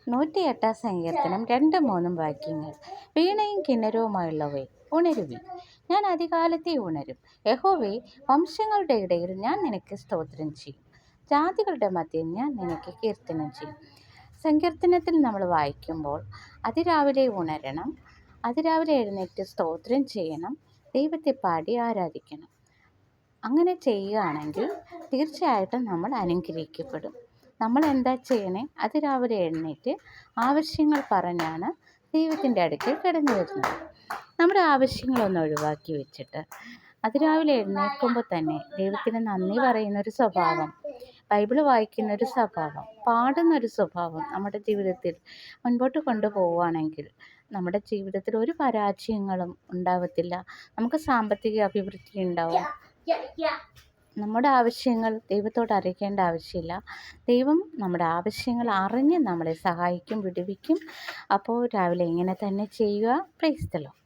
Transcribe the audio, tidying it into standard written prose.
108 സങ്കീർത്തനം 2-3 വാക്യങ്ങൾ. വീണയും കിന്നരവുമായുള്ളവേ, ഉണരുവിൻ, ഞാൻ അതികാലത്തെ ഉണരും. യഹോവേ, വംശങ്ങളുടെ ഇടയിൽ ഞാൻ നിനക്ക് സ്തോത്രം ചെയ്യും. ജാതികളുടെ മധ്യയിൽ ഞാൻ നിനക്ക് കീർത്തനം ചെയ്യും. സങ്കീർത്തനത്തിൽ നമ്മൾ വായിക്കുമ്പോൾ അതിരാവിലെ ഉണരണം, അതിരാവിലെ എഴുന്നേറ്റ് സ്തോത്രം ചെയ്യണം, ദൈവത്തെ പാടി ആരാധിക്കണം. അങ്ങനെ ചെയ്യുകയാണെങ്കിൽ തീർച്ചയായിട്ടും നമ്മൾ അനുഗ്രഹിക്കപ്പെടും. നമ്മൾ എന്താ ചെയ്യണേ? അതിരാവിലെ എഴുന്നേറ്റ് ആവശ്യങ്ങൾ പറഞ്ഞാണ് ദൈവത്തിൻ്റെ അടുക്കൽ കടന്നു വരുന്നത്. നമ്മുടെ ആവശ്യങ്ങളൊന്ന് ഒഴിവാക്കി വെച്ചിട്ട് അതിരാവിലെ എഴുന്നേൽക്കുമ്പോൾ തന്നെ ദൈവത്തിന് നന്ദി പറയുന്നൊരു സ്വഭാവം, ബൈബിള് വായിക്കുന്നൊരു സ്വഭാവം, പാടുന്നൊരു സ്വഭാവം നമ്മുടെ ജീവിതത്തിൽ മുൻപോട്ട് കൊണ്ടുപോവുകയാണെങ്കിൽ നമ്മുടെ ജീവിതത്തിൽ ഒരു പരാജയങ്ങളും ഉണ്ടാവത്തില്ല. നമുക്ക് സാമ്പത്തിക അഭിവൃദ്ധി ഉണ്ടാവും. നമ്മുടെ ആവശ്യങ്ങൾ ദൈവത്തോട് അറിയിക്കേണ്ട ആവശ്യമില്ല. ദൈവം നമ്മുടെ ആവശ്യങ്ങൾ അറിഞ്ഞ് നമ്മളെ സഹായിക്കും, വിടുവിക്കും. അപ്പോൾ രാവിലെ ഇങ്ങനെ തന്നെ ചെയ്യുക. Praise the Lord.